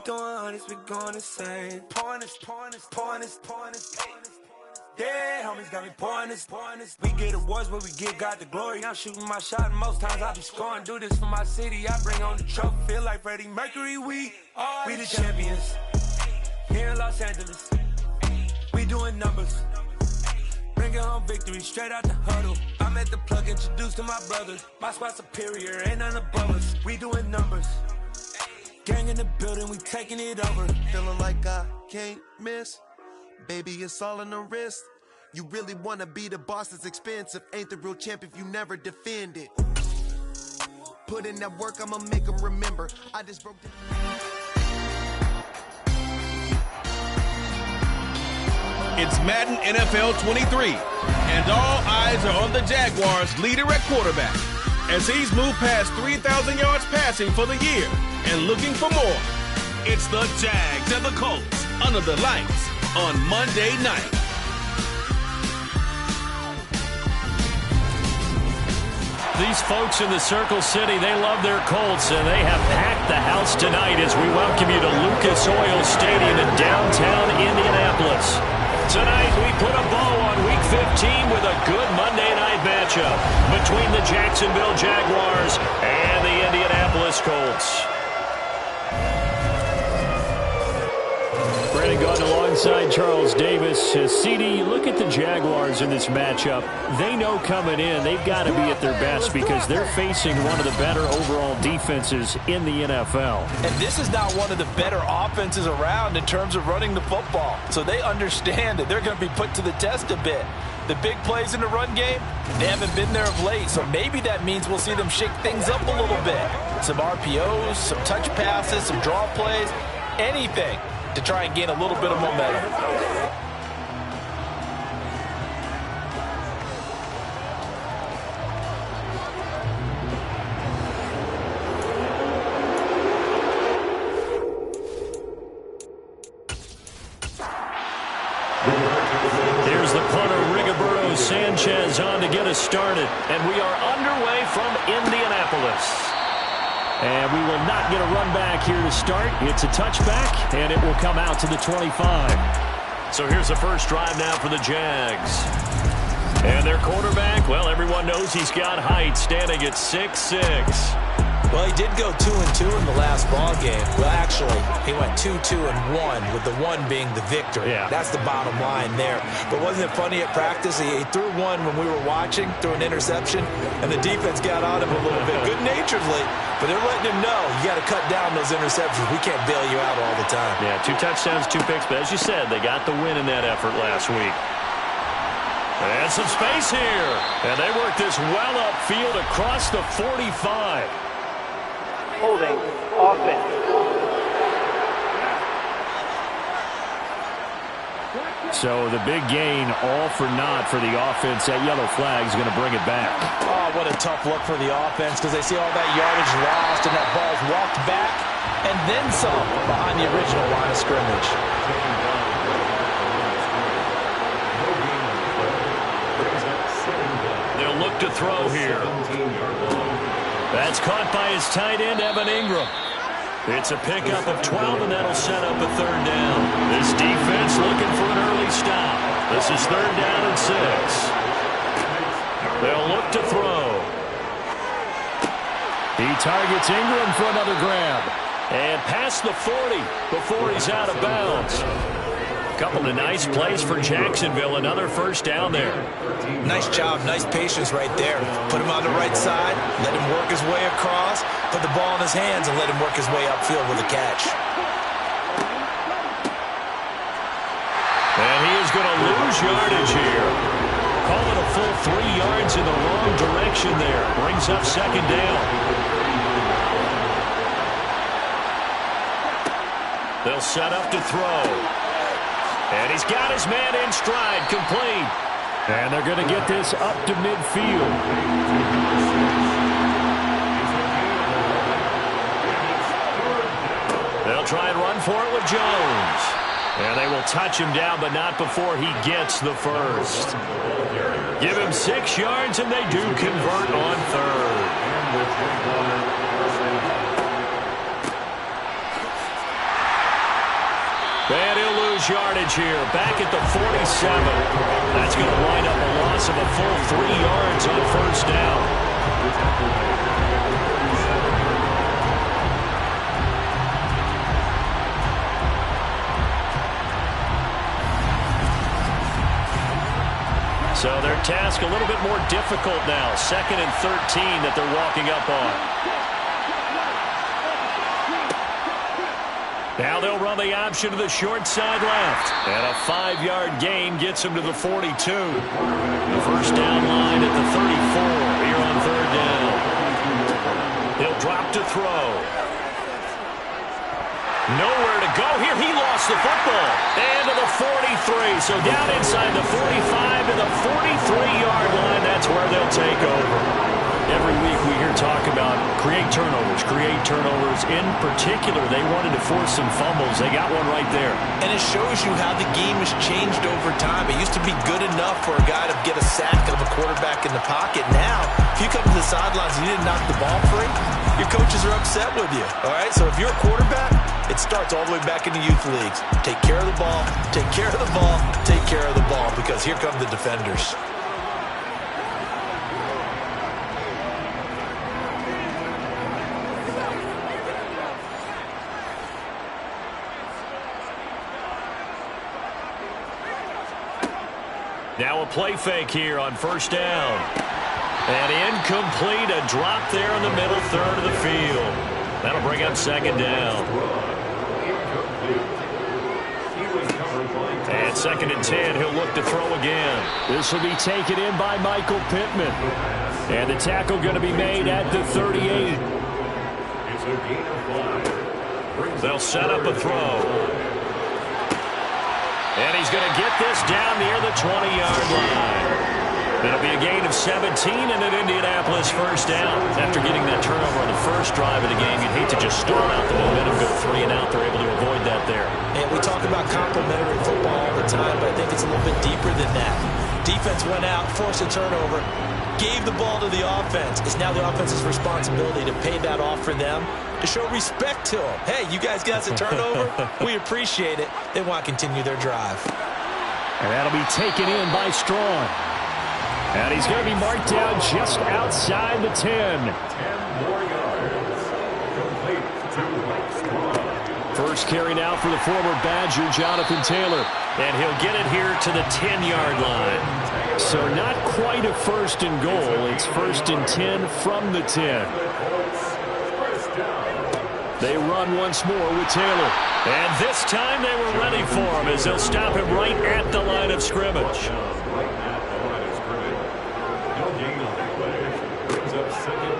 doing hundreds, we going insane. Pointers. Yeah, homies got me pointers. We get awards, but we get God the glory. I'm shooting my shot, and most times I be scoring. Do this for my city, I bring on the trophy. Feel like Freddie Mercury, we the champions. Here in Los Angeles, we doing numbers. Bringing home victory, straight out the huddle. I'm at the plug, introduced to my brothers. My squad superior, ain't none above us. We doing numbers. Gang in the building, we taking it over. Feeling like I can't miss. Baby, it's all in the wrist. You really wanna be the boss, it's expensive. Ain't the real champ if you never defend it. Put in that work, I'ma make them remember. I just broke the... It's Madden NFL 23, and all eyes are on the Jaguars' leader at quarterback, as he's moved past 3,000 yards passing for the year and looking for more. It's the Jags and the Colts under the lights on Monday night. These folks in the Circle City, they love their Colts, and they have packed the house tonight as we welcome you to Lucas Oil Stadium in downtown Indianapolis. Tonight, we put a bow on Week 15 with a good Monday night matchup between the Jacksonville Jaguars and the Indianapolis Colts. Brandon Gaudin alongside Charles Davis. CD, look at the Jaguars in this matchup. They know coming in they've got to be at their best because they're facing one of the better overall defenses in the NFL. And this is not one of the better offenses around in terms of running the football. So they understand that they're going to be put to the test a bit. The big plays in the run game, they haven't been there of late. So maybe that means we'll see them shake things up a little bit. Some RPOs, some touch passes, some draw plays, anything to try and gain a little bit of momentum. Here's the punter, Rigoberto Sanchez, on to get us started. And we are underway from Indianapolis. And we will not get a run back here to start. It's a touchback, and it will come out to the 25. So here's the first drive now for the Jags. And their quarterback, well, everyone knows he's got height, standing at 6'6". Well, he did go 2-2 in the last ball game. Well, actually, he went 2-2-1, with the 1 being the victory. Yeah. That's the bottom line there. But wasn't it funny at practice? He threw one when we were watching, threw an interception, and the defense got on him a little bit, good-naturedly. But they're letting him know, you got to cut down those interceptions. We can't bail you out all the time. Yeah, 2 touchdowns, 2 picks. But as you said, they got the win in that effort last week. And some space here. And they work this well upfield across the 45. Holding offense. So the big gain, all for naught for the offense. That yellow flag is going to bring it back. Oh, what a tough look for the offense because they see all that yardage lost and that ball's walked back and then some behind the original line of scrimmage. They'll look to throw here. That's caught by his tight end, Evan Ingram. It's a pickup of 12, and that'll set up a 3rd down. This defense looking for an early stop. This is 3rd down and 6. They'll look to throw. He targets Ingram for another grab. And past the 40 before he's out of bounds. Couple of nice plays for Jacksonville. Another 1st down there. Nice job. Nice patience right there. Put him on the right side. Let him work his way across. Put the ball in his hands and let him work his way upfield with a catch. And he is going to lose yardage here. Call it a full 3 yards in the wrong direction there. Brings up 2nd down. They'll set up to throw. And he's got his man in stride, complete. And they're going to get this up to midfield. They'll try and run for it with Jones. And they will touch him down, but not before he gets the 1st. Give him 6 yards, and they do convert on 3rd. 3 much yardage here. Back at the 47. That's going to wind up a loss of a full 3 yards on first down. So their task a little bit more difficult now. 2nd and 13 that they're walking up on. Now they'll run the option to the short side left. And a 5-yard gain gets them to the 42. The first down line at the 34 here on 3rd down. He'll drop to throw. Nowhere to go here. He lost the football. And to the 43. So down inside the 45 to the 43-yard line. That's where they'll take over. Every week we hear talk about create turnovers. In particular, they wanted to force some fumbles. They got one right there. And it shows you how the game has changed over time. It used to be good enough for a guy to get a sack of a quarterback in the pocket. Now, if you come to the sidelines and you didn't knock the ball free, your coaches are upset with you. All right, so if you're a quarterback, it starts all the way back in the youth leagues. Take care of the ball, take care of the ball, take care of the ball, because here come the defenders. Now a play fake here on first down. And incomplete, a drop there in the middle third of the field. That'll bring up 2nd down. And 2nd and 10, he'll look to throw again. This will be taken in by Michael Pittman. And the tackle going to be made at the 38. They'll set up a throw. And he's going to get this down near the 20-yard line. It'll be a gain of 17 and an Indianapolis first down. After getting that turnover on the first drive of the game, you'd hate to just stall out the momentum, go 3 and out. They're able to avoid that there. And we talk about complementary football all the time, but I think it's a little bit deeper than that. Defense went out, forced a turnover, gave the ball to the offense. It's now the offense's responsibility to pay that off for them, to show respect to them. Hey, you guys got a turnover? We appreciate it. They want to continue their drive. And that'll be taken in by Strong. And he's going to be marked down just outside the 10. 10 more yards. Complete to Mike Strong. First carry now for the former Badger, Jonathan Taylor. And he'll get it here to the 10-yard line. So not quite a 1st and goal. It's 1st and 10 from the 10. They run once more with Taylor. And this time they were ready for him as they'll stop him right at the line of scrimmage.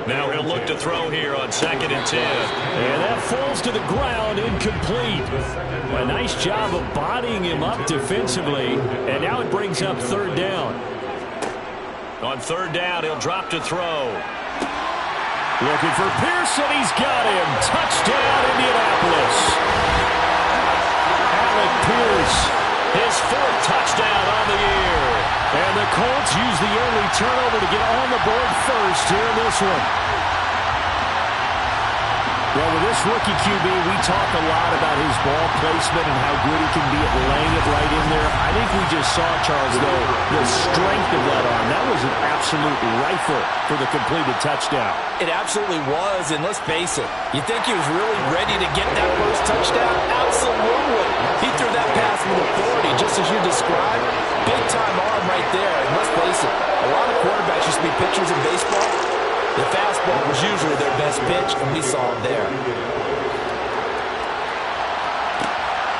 Now he'll look to throw here on 2nd and 10. And that falls to the ground, incomplete. A nice job of bodying him up defensively. And now it brings up 3rd down. On 3rd down, he'll drop to throw. Looking for Pearson. He's got him. Touchdown, Indianapolis. Alec Pierce, his 4th touchdown on the year. And the Colts use the early turnover to get on the board first here in this one. Well, with this rookie QB, we talk a lot about his ball placement and how good he can be at laying it right in there. I think we just saw, Charles, though, the strength of that arm. That was an absolute rifle for the completed touchdown. It absolutely was, and let's face it, you think he was really ready to get that first touchdown? Absolutely. He threw that pass with authority, just as you described. Big-time arm right there, and let's face it, a lot of quarterbacks used to be pitchers in baseball. The fastball was usually their best pitch, and we saw it there.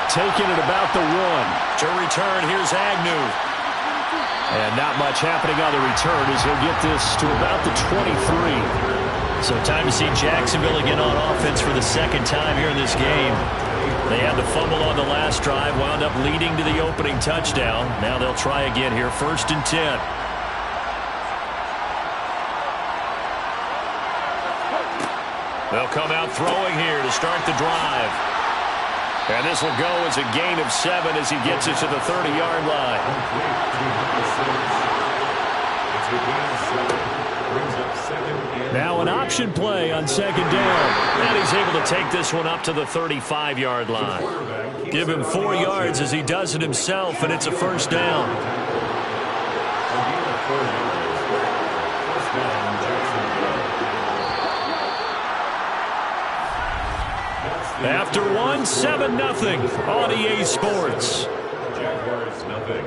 Taking it about the 1. To return, here's Agnew. And not much happening on the return as he'll get this to about the 23. So time to see Jacksonville again on offense for the 2nd time here in this game. They had the fumble on the last drive, wound up leading to the opening touchdown. Now they'll try again here, 1st and 10. They'll come out throwing here to start the drive. And this will go as a gain of 7 as he gets it to the 30-yard line. It's a gain of 7. Brings up Now an option play on second down. And he's able to take this one up to the 35-yard line. Give him 4 yards as he does it himself, and it's a first down. After 1, 7-0 on EA Sports. Jaguars nothing.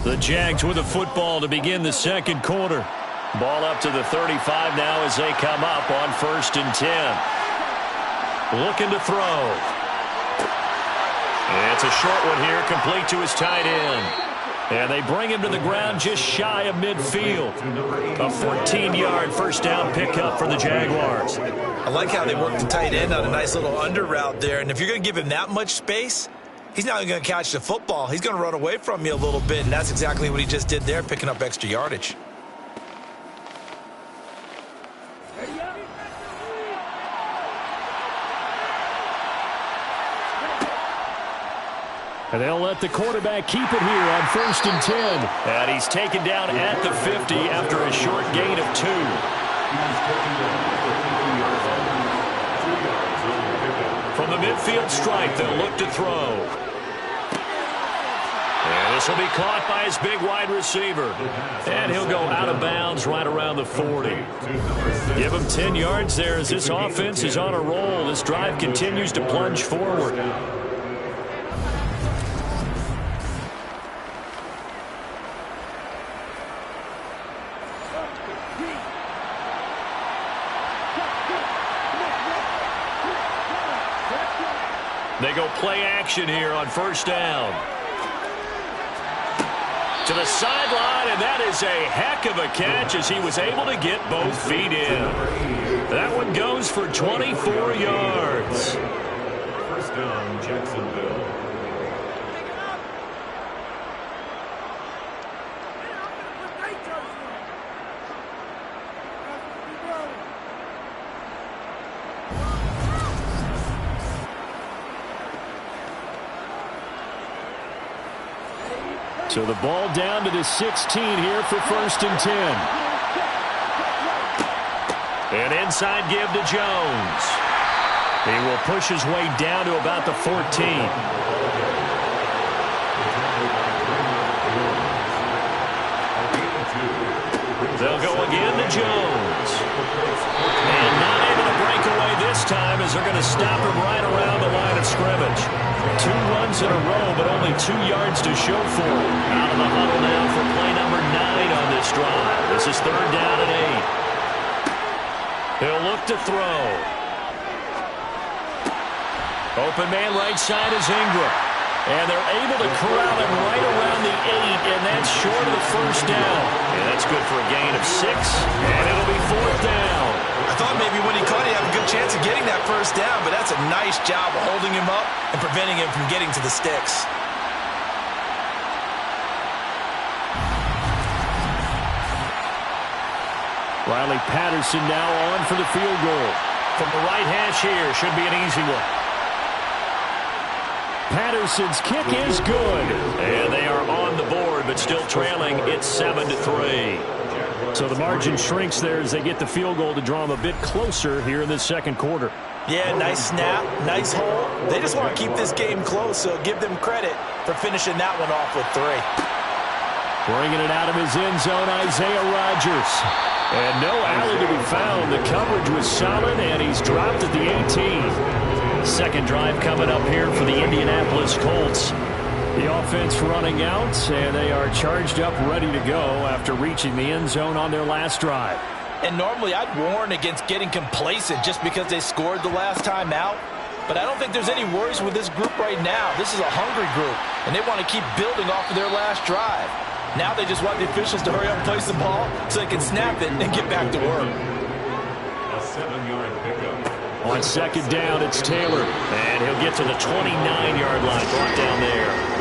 The Jags with the football to begin the second quarter. Ball up to the 35 now as they come up on 1st and 10. Looking to throw. It's a short one here, complete to his tight end. And they bring him to the ground just shy of midfield. A 14-yard first down pickup for the Jaguars. I like how they work the tight end on a nice little under route there. And if you're going to give him that much space, he's not going to catch the football. He's going to run away from you a little bit, and that's exactly what he just did there, picking up extra yardage. And they'll let the quarterback keep it here on 1st and 10. And he's taken down at the 50 after a short gain of 2. From the midfield stripe, they'll look to throw. And this will be caught by his big wide receiver. And he'll go out of bounds right around the 40. Give him 10 yards there as this offense is on a roll. This drive continues to plunge forward. They go play action here on 1st down. To the sideline, and that is a heck of a catch as he was able to get both feet in. That one goes for 24 yards. First down, Jacksonville. So the ball down to the 16 here for 1st and 10. And inside give to Jones. He will push his way down to about the 14. They'll go again to Jones. And not able to break away this time as they're going to stop him right around the line of scrimmage. 2 runs in a row, but only 2 yards to show for him. Out of the huddle now for play number 9 on this drive. This is 3rd down and 8. He'll look to throw. Open man right side is Ingram. And they're able to corral him right around the 8, and that's short of the first down. And that's good for a gain of 6, and it'll be 4th down. I thought maybe when he caught it, he had a good chance of getting that first down, but that's a nice job of holding him up and preventing him from getting to the sticks. Riley Patterson now on for the field goal. From the right hash here, should be an easy one. Patterson's kick is good. And they are on the board, but still trailing. It's 7-3. So the margin shrinks there as they get the field goal to draw them a bit closer here in this second quarter. Yeah, nice snap, nice hole. They just want to keep this game close, so give them credit for finishing that one off with 3. Bringing it out of his end zone, Isaiah Rodgers. And no alley to be found. The coverage was solid, and he's dropped at the 18. Second drive coming up here for the Indianapolis Colts. The offense running out, and they are charged up, ready to go after reaching the end zone on their last drive. And normally I'd warn against getting complacent just because they scored the last time out. But I don't think there's any worries with this group right now. This is a hungry group, and they want to keep building off of their last drive. Now they just want the officials to hurry up and place the ball so they can snap it and get back to work. A 7-yard pickup. On second down, it's Taylor. And he'll get to the 29-yard line, brought down there.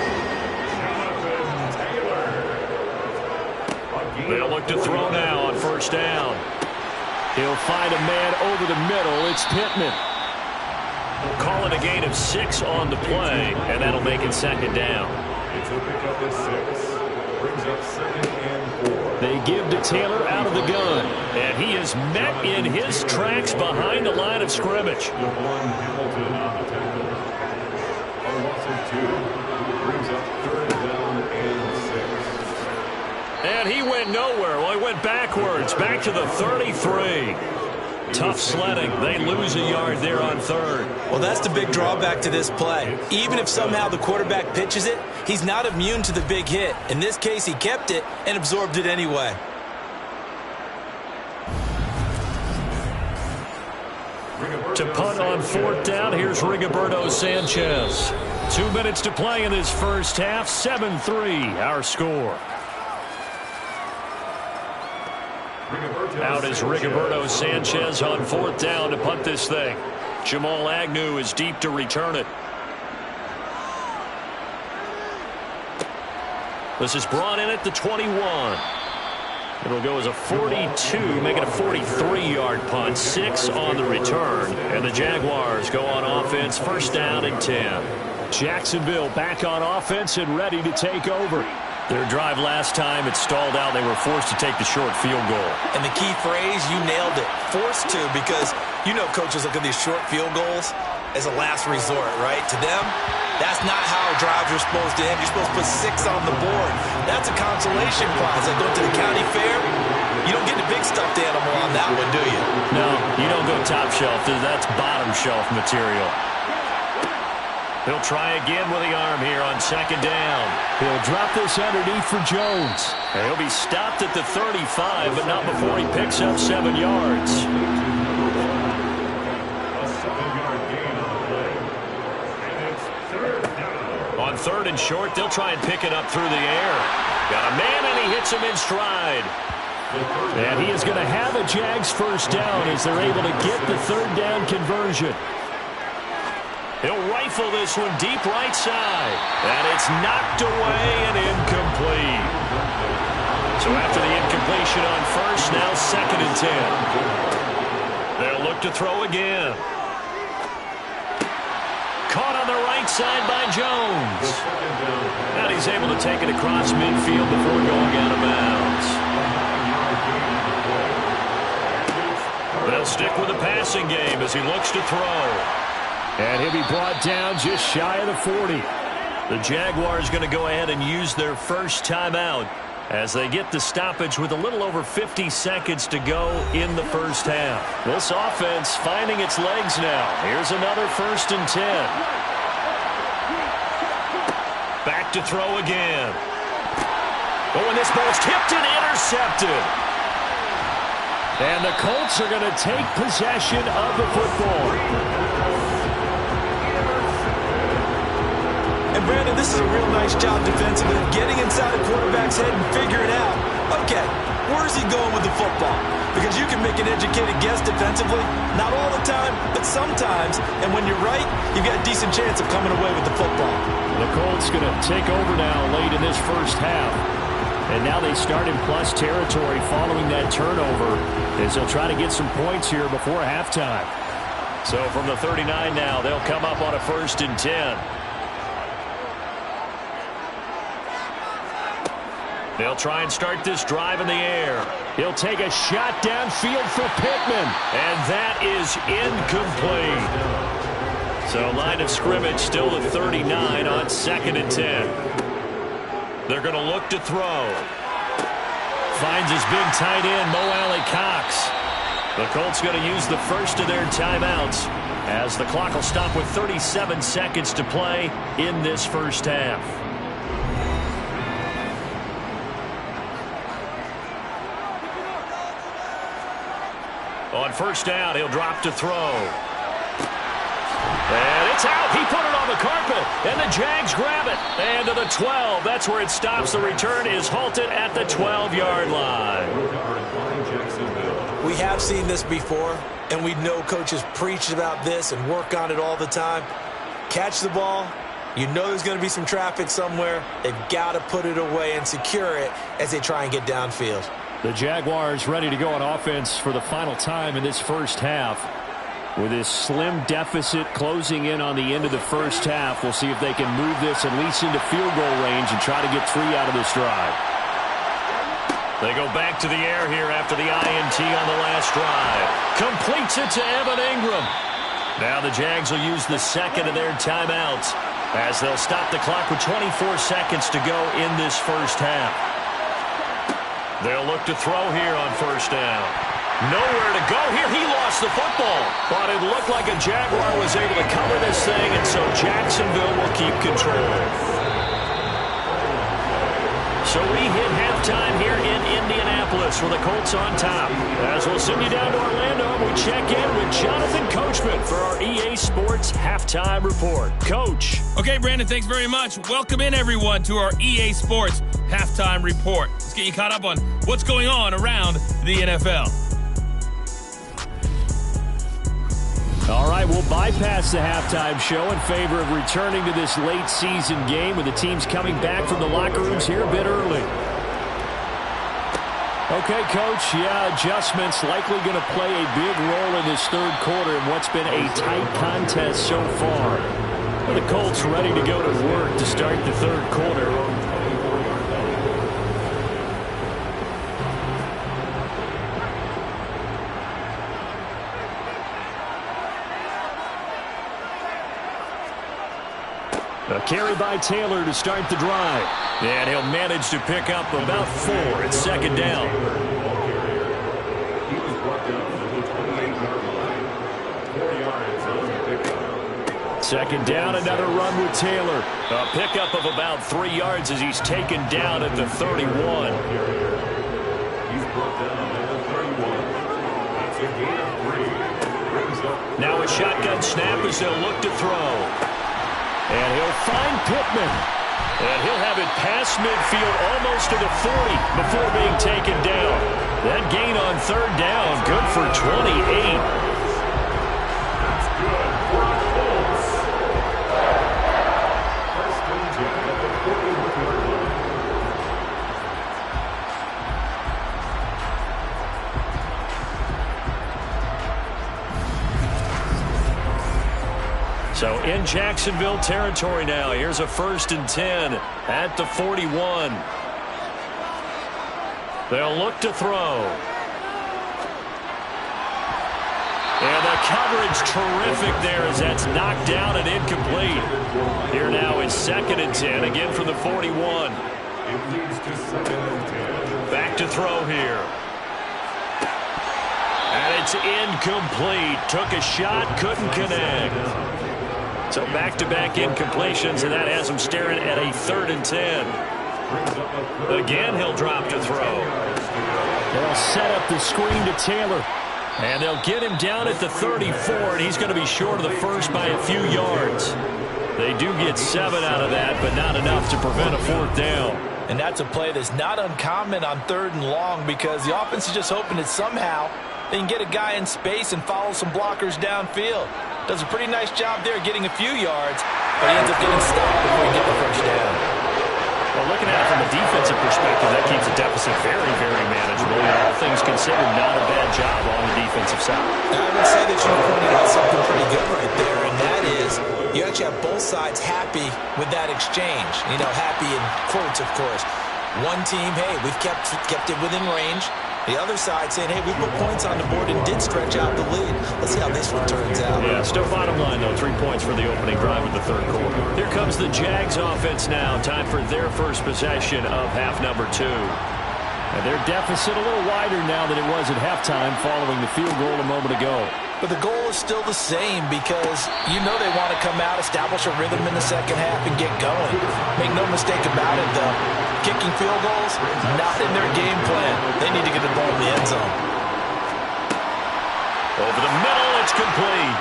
They'll look to throw now on first down. He'll find a man over the middle. It's Pittman. Call it a gain of 6 on the play, and that'll make it second down. It's a pickup of 6. Brings up 2nd and 4. They give to Taylor out of the gun. And he is met in his tracks behind the line of scrimmage. Devon Hamilton on the tackle. A loss of 2. Brings up 3rd down and 6. And he went nowhere. Well, he went backwards, back to the 33. Tough sledding. They lose a yard there on 3rd. Well, that's the big drawback to this play. Even if somehow the quarterback pitches it, he's not immune to the big hit. In this case, he kept it and absorbed it anyway. To punt on 4th down, here's Rigoberto Sanchez. 2 minutes to play in this first half. 7-3, our score. Out is Rigoberto Sanchez on 4th down to punt this thing. Jamal Agnew is deep to return it. This is brought in at the 21. It'll go as a 42, make it a 43-yard punt. 6 on the return. And the Jaguars go on offense, 1st down and 10. Jacksonville back on offense and ready to take over. Their drive last time, it stalled out. They were forced to take the short field goal. And the key phrase, you nailed it. Forced to, because you know coaches look at these short field goals as a last resort, right? To them, that's not how drives are supposed to end. You're supposed to put 6 on the board. That's a consolation prize. Like going to the county fair, you don't get the big stuffed animal on that one, do you? No, you don't go top shelf. That's bottom shelf material. He'll try again with the arm here on 2nd down. He'll drop this underneath for Jones. And he'll be stopped at the 35, but not before he picks up 7 yards. A 7-yard gain on the play. And it's 3rd down. On 3rd and short, they'll try and pick it up through the air. Got a man, and he hits him in stride. And he is going to have a Jags 1st down as they're able to get the 3rd down conversion. He'll rifle this one deep right side. And it's knocked away and incomplete. So after the incompletion on 1st, now 2nd and 10. They'll look to throw again. Caught on the right side by Jones. And he's able to take it across midfield before going out of bounds. They'll stick with the passing game as he looks to throw. And he'll be brought down just shy of the 40. The Jaguars going to go ahead and use their 1st timeout as they get the stoppage with a little over 50 seconds to go in the 1st half. This offense finding its legs now. Here's another 1st and 10. Back to throw again. Oh, and this ball's tipped and intercepted. And the Colts are going to take possession of the football. And Brandon, this is a real nice job defensively, getting inside the quarterback's head and figuring out, okay, where's he going with the football? Because you can make an educated guess defensively, not all the time, but sometimes. And when you're right, you've got a decent chance of coming away with the football. The Colts going to take over now late in this 1st half. And now they start in plus territory following that turnover as they'll try to get some points here before halftime. So from the 39 now, they'll come up on a 1st and 10. They'll try and start this drive in the air. He'll take a shot downfield for Pittman. And that is incomplete. So line of scrimmage still at 39 on 2nd and 10. They're going to look to throw. Finds his big tight end, Mo Alley-Cox. The Colts going to use the 1st of their timeouts as the clock will stop with 37 seconds to play in this 1st half. On 1st down, he'll drop to throw. And it's out. He put it on the carpet. And the Jags grab it. And to the 12. That's where it stops. The return is halted at the 12-yard line. We have seen this before, and we know coaches preach about this and work on it all the time. Catch the ball. You know there's going to be some traffic somewhere. They've got to put it away and secure it as they try and get downfield. The Jaguars ready to go on offense for the final time in this 1st half. With this slim deficit closing in on the end of the first half, we'll see if they can move this at least into field goal range and try to get 3 out of this drive. They go back to the air here after the INT on the last drive. Completes it to Evan Ingram. Now the Jags will use the second of their timeouts as they'll stop the clock with 24 seconds to go in this first half. They'll look to throw here on first down. Nowhere to go here. He lost the football. But it looked like a Jaguar was able to cover this thing, and so Jacksonville will keep control. So we hit halftime here in Indianapolis with the Colts on top. As we'll send you down to Orlando, we check in with Jonathan Coachman for our EA Sports Halftime Report. Coach. Okay, Brandon, thanks very much. Welcome in, everyone, to our EA Sports Halftime Report. Let's get you caught up on what's going on around the NFL. All right, we'll bypass the halftime show in favor of returning to this late season game with the teams coming back from the locker rooms here a bit early. Okay, Coach, adjustments likely going to play a big role in this third quarter in what's been a tight contest so far. The Colts ready to go to work to start the third quarter. A carry by Taylor to start the drive. And he'll manage to pick up about 4. It's second down. He was brought down to the 28-yard line. 4 yards on the pickup. Second down, another run with Taylor. A pickup of about 3 yards as he's taken down at the 31. He's brought down at the 31. It's a gain of 3. Brings up. Now a shotgun snap as they'll look to throw. And he'll find Pittman. And he'll have it past midfield almost to the 40 before being taken down. That gain on third down, good for 28. That's good for the Colts. First and 10 at the 40-yard line. So in Jacksonville territory now. Here's a first and 10 at the 41. They'll look to throw. And the coverage terrific there as that's knocked down and incomplete. Here now is second and 10 again from the 41. It leads to second and 10. Back to throw here. And it's incomplete. Took a shot, couldn't connect. So back-to-back incompletions, and that has him staring at a third and 10. Again, he'll drop to throw. They'll set up the screen to Taylor. And they'll get him down at the 34, and he's going to be short of the first by a few yards. They do get 7 out of that, but not enough to prevent a fourth down. And that's a play that's not uncommon on third and long because the offense is just hoping that somehow they can get a guy in space and follow some blockers downfield. Does a pretty nice job there getting a few yards, but he ends up getting stopped before he gets the first down. Well, looking at it from a defensive perspective, that keeps the deficit very, very manageable. And all things considered, not a bad job on the defensive side. I would say that you pointed out something pretty good right there, and that is you actually have both sides happy with that exchange. You know, happy in quotes, of course. One team, hey, we've kept it within range. The other side saying, hey, we put points on the board and did stretch out the lead. Let's see how this one turns out. Yeah, still bottom line, though, 3 points for the opening drive of the third quarter. Here comes the Jags offense now. Time for their first possession of half number 2. And their deficit a little wider now than it was at halftime following the field goal a moment ago. But the goal is still the same because you know they want to come out, establish a rhythm in the second half, and get going. Make no mistake about it, though. Kicking field goals, not in their game plan. They need to get the ball in the end zone. Over the middle, it's complete.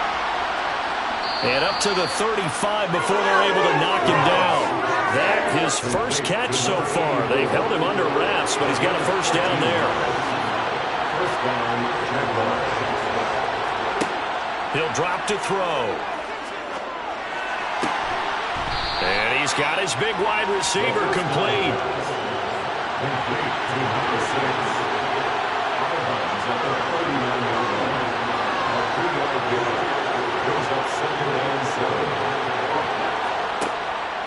And up to the 35 before they're able to knock him down. That his first catch so far. They've held him under wraps, but he's got a first down there. First down, Jaguars. He'll drop to throw. And he's got his big wide receiver complete. Complete to number 6. At the 39-yard line.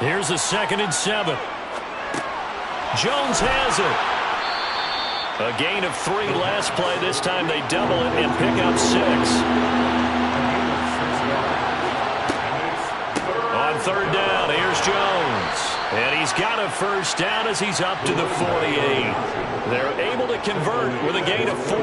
Here's a 2nd and 7. Jones has it. A gain of 3 last play. This time they double it and pick up 6. On 3rd down, here's Jones. And he's got a 1st down as he's up to the 48. They're able to convert with a gain of 4.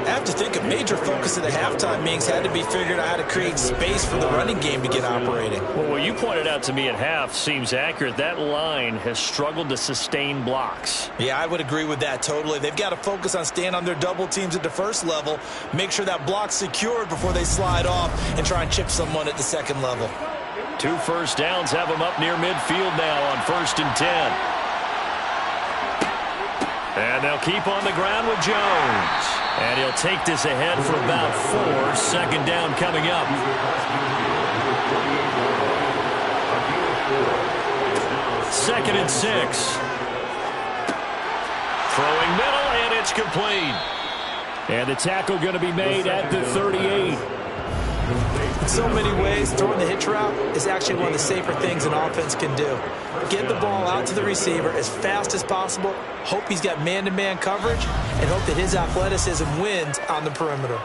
I have to think a major focus of the halftime meetings had to be figuring out how to create space for the running game to get operating. Well, what you pointed out to me at half seems accurate. That line has struggled to sustain blocks. Yeah, I would agree with that totally. They've got to focus on staying on their double teams at the first level, make sure that block's secured before they slide off and try and chip someone at the second level. 2 1st downs have them up near midfield now on 1st and 10. And they'll keep on the ground with Jones. And he'll take this ahead for about 4. 2nd down coming up. 2nd and 6. Throwing middle, and it's complete. And the tackle going to be made at the 38. In so many ways, throwing the hitch route is actually one of the safer things an offense can do. Get the ball out to the receiver as fast as possible, hope he's got man-to-man coverage, and hope that his athleticism wins on the perimeter.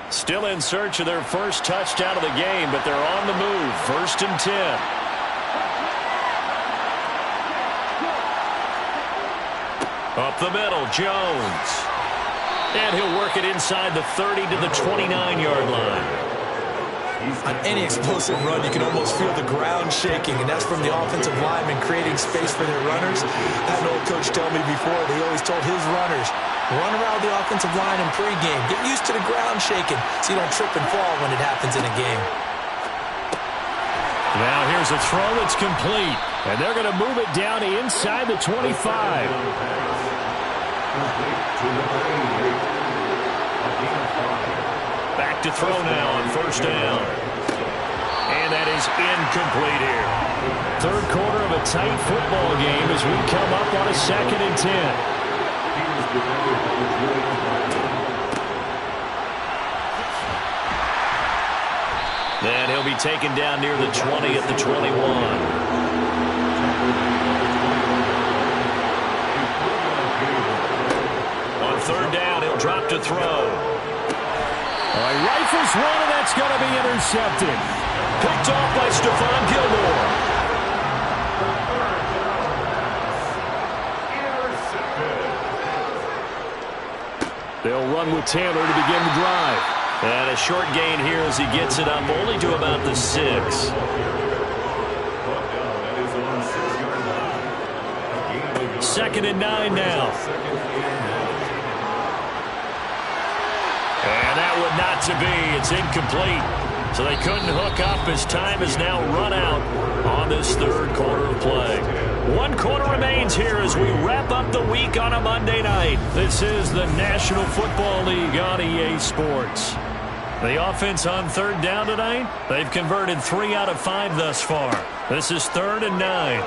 Still in search of their first touchdown of the game, but they're on the move. 1st and 10. Up the middle, Jones. And he'll work it inside the 30 to the 29-yard line. On any explosive run, you can almost feel the ground shaking, and that's from the offensive linemen creating space for their runners. I had an old coach tell me before, they always told his runners, run around the offensive line in pregame. Get used to the ground shaking so you don't trip and fall when it happens in a game. Now here's a throw that's complete, and they're going to move it down inside the 25. Back to throw now on 1st down. And that is incomplete here. 3rd quarter of a tight football game as we come up on a 2nd and 10. Then he'll be taken down near the 20 at the 21. On 3rd down, he'll drop to throw. He rifles one, and that's going to be intercepted. Picked off by Stephon Gilmore. They'll run with Taylor to begin the drive. And a short gain here as he gets it up only to about the 6. Second and 9 now. And that would not to be. It's incomplete. So they couldn't hook up as time is now run out on this 3rd quarter of play. 1 quarter remains here as we wrap up the week on a Monday night. This is the National Football League on EA Sports. The offense on 3rd down tonight, they've converted 3 out of 5 thus far. This is 3rd and 9.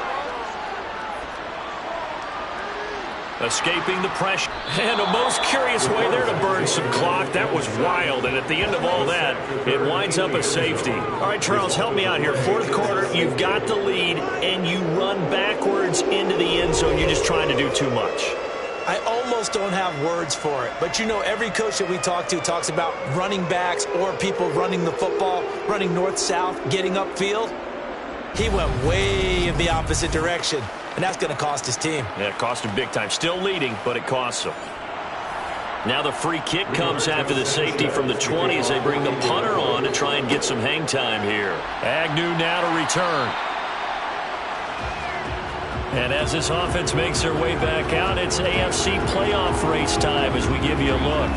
Escaping the pressure. And a most curious way there to burn some clock. That was wild. And at the end of all that, it winds up a safety. All right, Charles, help me out here. 4th quarter, you've got the lead, and you run backwards into the end zone. You're just trying to do too much. I almost don't have words for it. But, you know, every coach that we talk to talks about running backs or people running the football, running north-south, getting upfield. He went way in the opposite direction, and that's going to cost his team. Yeah, it cost him big time. Still leading, but it costs him. Now the free kick comes after the safety from the 20 as they bring the punter on to try and get some hang time here. Agnew now to return. And as this offense makes their way back out, it's AFC playoff race time as we give you a look.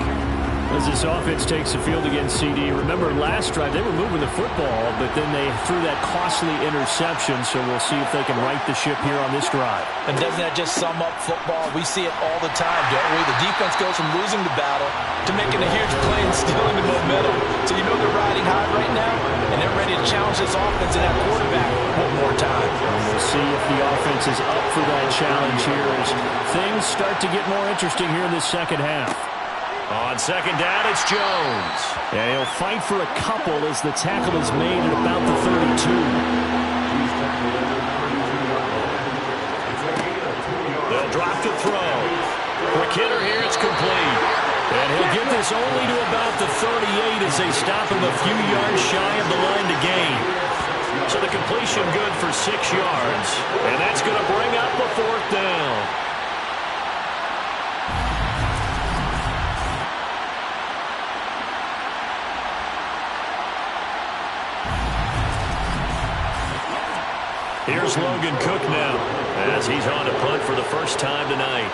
As this offense takes the field against CD, remember last drive they were moving the football, but then they threw that costly interception, so we'll see if they can right the ship here on this drive. And doesn't that just sum up football? We see it all the time, don't we? The defense goes from losing the battle to making a huge play and stealing the momentum. So you know they're riding high right now, and they're ready to challenge this offense and that quarterback one more time. And we'll see if the offense is up for that challenge here as things start to get more interesting here in this second half. On second down, it's Jones. And he'll fight for a couple as the tackle is made at about the 32. They'll drop to throw. Quick hitter here, it's complete. And he'll get this only to about the 38 as they stop him a few yards shy of the line to gain. So the completion good for 6 yards. And that's going to bring up a 4th down. Here's Logan Cook now as he's on to punt for the first time tonight.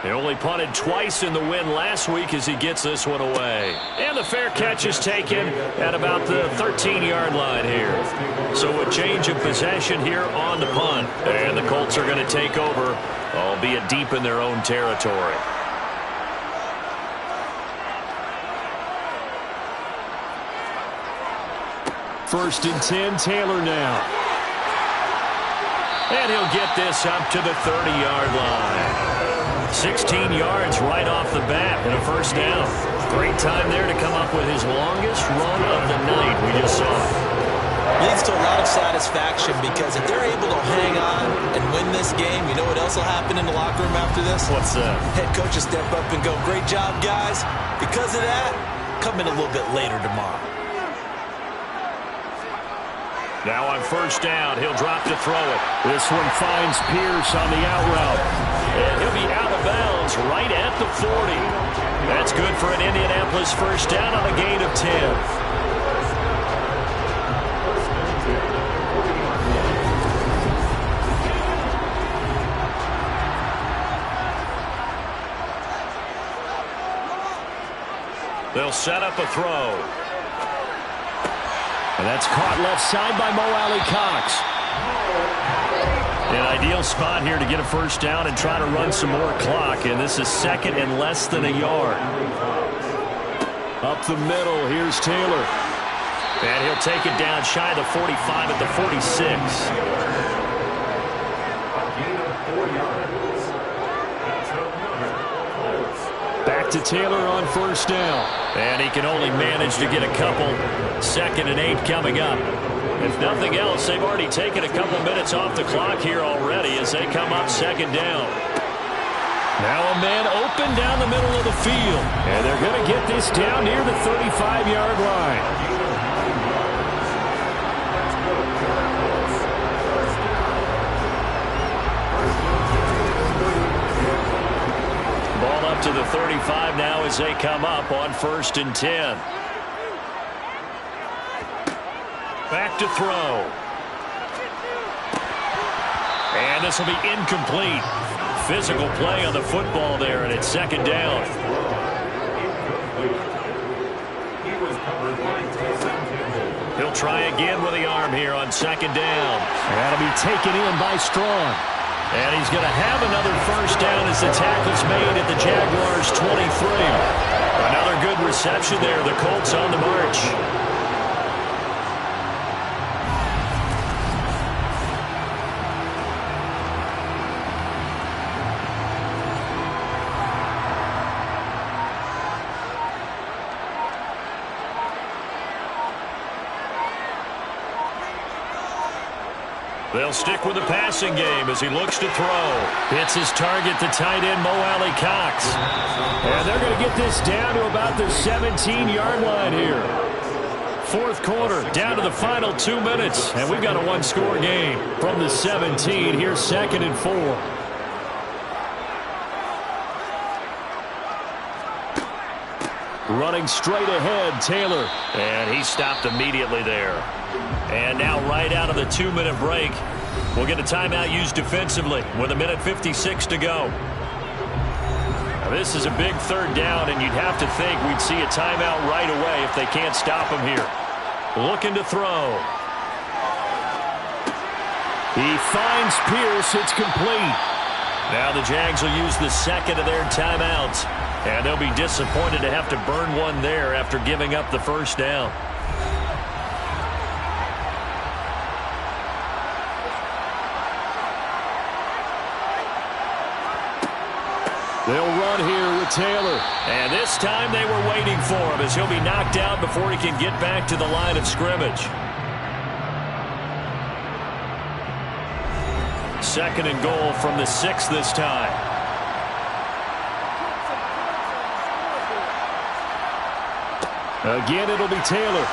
He only punted twice in the win last week as he gets this one away. And the fair catch is taken at about the 13-yard line here. So a change of possession here on the punt. And the Colts are going to take over, albeit deep in their own territory. First and 10, Taylor now. And he'll get this up to the 30-yard line. 16 yards right off the bat and a first down. Great time there to come up with his longest run of the night. We just saw it. Leads to a lot of satisfaction because if they're able to hang on and win this game, you know what else will happen in the locker room after this? What's that? Head coach will step up and go, great job, guys. Because of that, come in a little bit later tomorrow. Now on first down, he'll drop to throw it. This one finds Pierce on the out route. And he'll be out of bounds right at the 40. That's good for an Indianapolis first down on a gain of 10. They'll set up a throw. And that's caught left side by Mo Alley-Cox. An ideal spot here to get a first down and try to run some more clock. And this is second and less than a yard. Up the middle, here's Taylor. And he'll take it down shy of the 45 at the 46. Back to Taylor on first down. And he can only manage to get a couple. 2nd and 8 coming up. If nothing else, they've already taken a couple minutes off the clock here already as they come up 2nd down. Now a man open down the middle of the field. And they're going to get this down near the 35-yard line. Ball up to the 35 now as they come up on 1st and 10. Back to throw. And this will be incomplete. Physical play on the football there, and it's 2nd down. He'll try again with the arm here on 2nd down. That'll be taken in by Strong. And he's going to have another first down as the tackle's made at the Jaguars' 23. Another good reception there. The Colts on the march. They'll stick with the passing game as he looks to throw. Hits his target, the tight end, Mo Alley-Cox. And they're going to get this down to about the 17-yard line here. 4th quarter, down to the final 2 minutes. And we've got a one-score game from the 17. Here's 2nd and 4. Running straight ahead, Taylor. And he stopped immediately there. And now right out of the 2-minute break, we'll get a timeout used defensively with 1:56 to go. Now this is a big 3rd down, and you'd have to think we'd see a timeout right away if they can't stop him here. Looking to throw. He finds Pierce. It's complete. Now the Jags will use the 2nd of their timeouts, and they'll be disappointed to have to burn one there after giving up the first down. They'll run here with Taylor. And this time they were waiting for him as he'll be knocked out before he can get back to the line of scrimmage. Second and goal from the 6 this time. Again, it'll be Taylor.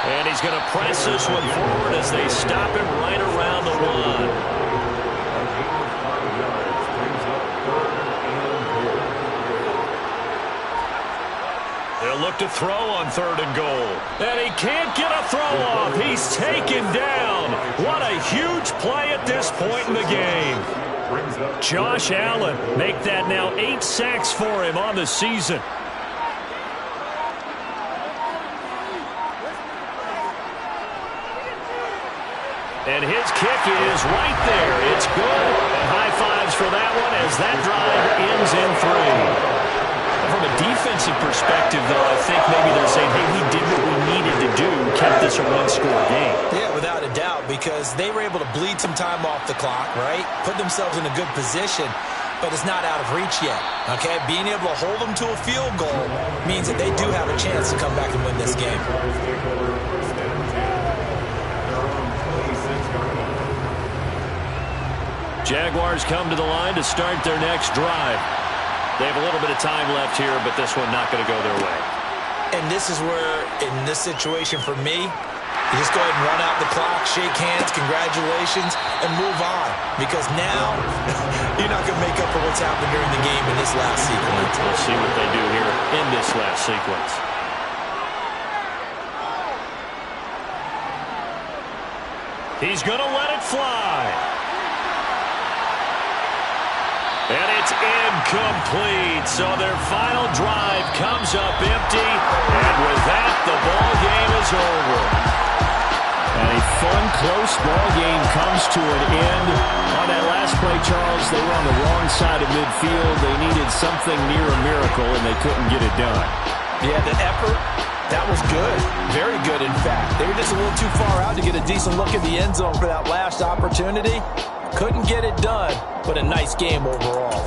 And he's going to press this one forward as they stop him right around the 1. They'll look to throw on 3rd and goal. And he can't get a throw off. He's taken down. What a huge play at this point in the game. Josh Allen, make that now 8 sacks for him on the season. And his kick is right there. It's good. And high fives for that one as that drive ends in 3. From a defensive perspective, though, I think maybe they're saying, hey, we did what we needed to do, kept this a 1-score game. Yeah, without a doubt, because they were able to bleed some time off the clock, right? Put themselves in a good position, but it's not out of reach yet, okay? Being able to hold them to a field goal means that they do have a chance to come back and win this game. Jaguars come to the line to start their next drive. They have a little bit of time left here, but this one not going to go their way. And this is where, in this situation for me, you just go ahead and run out the clock, shake hands, congratulations, and move on. Because now, you're not going to make up for what's happened during the game in this last sequence. We'll see what they do here in this last sequence. He's going to let it fly. And it's incomplete. So their final drive comes up empty. And with that, the ball game is over. And a fun, close ball game comes to an end. On that last play, Charles, they were on the wrong side of midfield. They needed something near a miracle, and they couldn't get it done. Yeah, the effort, that was good. Very good, in fact. They were just a little too far out to get a decent look at the end zone for that last opportunity. Couldn't get it done, but a nice game overall.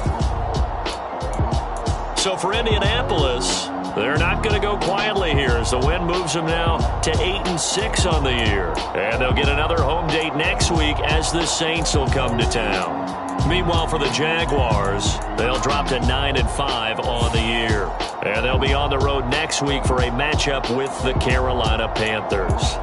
So for Indianapolis, they're not going to go quietly here as the win moves them now to 8-6 on the year. And they'll get another home date next week as the Saints will come to town. Meanwhile, for the Jaguars, they'll drop to 9-5 on the year. And they'll be on the road next week for a matchup with the Carolina Panthers.